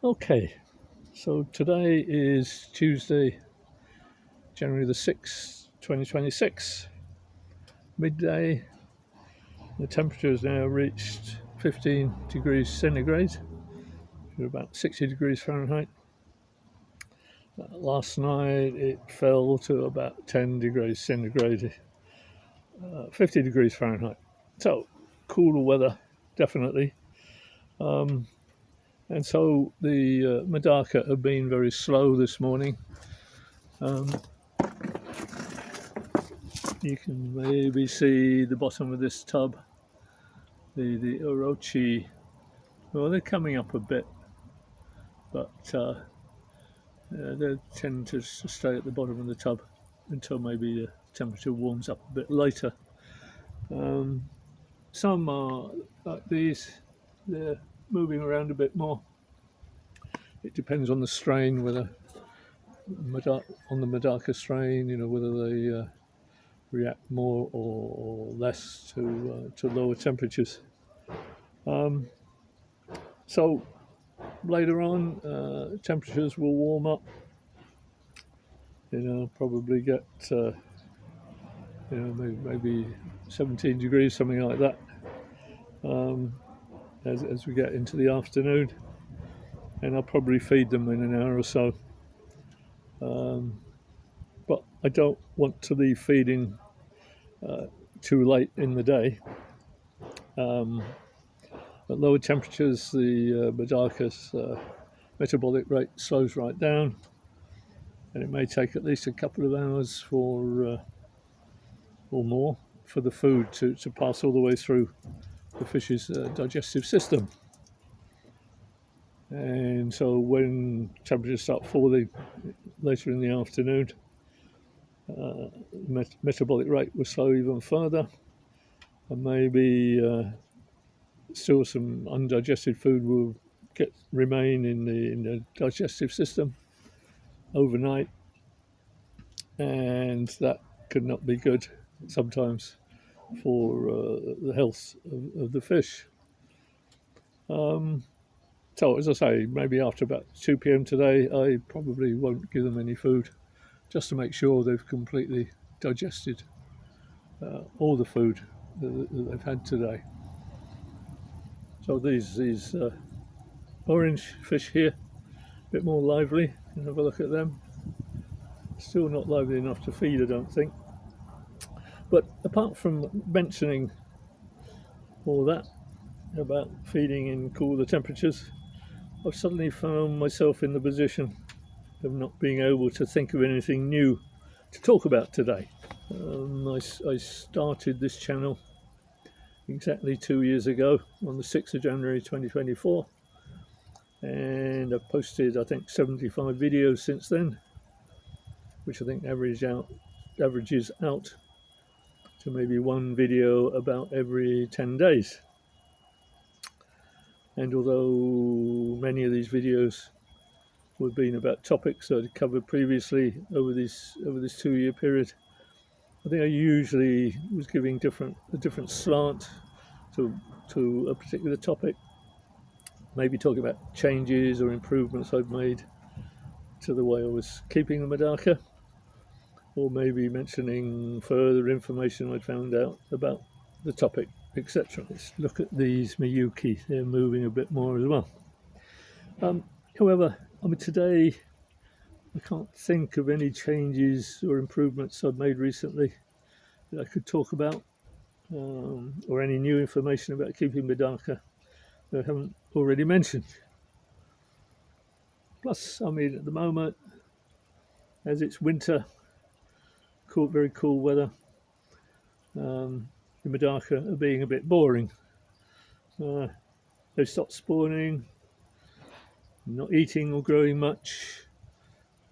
Okay, so today is Tuesday, January the 6th, 2026, midday. The temperature has now reached 15 degrees centigrade, about 60 degrees Fahrenheit. Last night it fell to about 10 degrees centigrade, 50 degrees Fahrenheit. So, cooler weather, definitely. And so the MEDAKA have been very slow this morning. You can maybe see the bottom of this tub, the orochi. Well, they're coming up a bit, but they tend to stay at the bottom of the tub until maybe the temperature warms up a bit later. Some are like these, they're moving around a bit more. It depends on the strain, whether on the MEDAKA strain, whether they react more or less to lower temperatures. So later on, temperatures will warm up. Probably get maybe 17 degrees, something like that, as we get into the afternoon. And I'll probably feed them in an hour or so. But I don't want to leave feeding too late in the day. At lower temperatures, the MEDAKA's metabolic rate slows right down, and it may take at least a couple of hours or more for the food to pass all the way through the fish's digestive system. And so when temperatures start falling later in the afternoon, metabolic rate will slow even further, and maybe still some undigested food will remain in the digestive system overnight, and that could not be good sometimes for the health of the fish. So, as I say, maybe after about 2 p.m. today, I probably won't give them any food, just to make sure they've completely digested all the food that they've had today. So these orange fish here, a bit more lively. You can have a look at them. Still not lively enough to feed, I don't think. But apart from mentioning all that about feeding in cooler temperatures, I've suddenly found myself in the position of not being able to think of anything new to talk about today. I started this channel exactly 2 years ago on the 6th of January 2024, and I've posted I think 75 videos since then, which I think averages out to maybe one video about every 10 days. And although many of these videos have been about topics that I'd covered previously over this 2-year period, I think I usually was giving a different slant to a particular topic, maybe talking about changes or improvements I've made to the way I was keeping the MEDAKA, or maybe mentioning further information I'd found out about the topic, etc. Let's look at these Miyuki. They're moving a bit more as well. However, today I can't think of any changes or improvements I've made recently that I could talk about, or any new information about keeping MEDAKA that I haven't already mentioned. Plus, at the moment, as it's winter, very cool weather, the MEDAKA are being a bit boring. They've stopped spawning, not eating or growing much,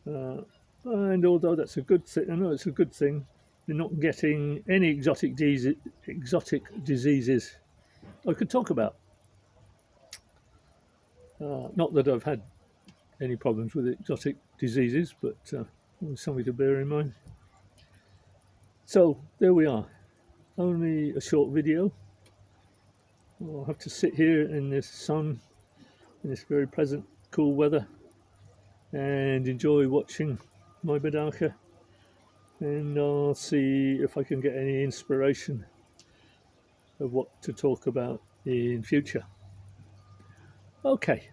and although that's a good thing, I know it's a good thing, they're not getting any exotic diseases I could talk about. Not that I've had any problems with exotic diseases, but something to bear in mind. So there we are, only a short video. I'll have to sit here in this sun, in this very pleasant cool weather and enjoy watching my MEDAKA, and I'll see if I can get any inspiration of what to talk about in future. Okay,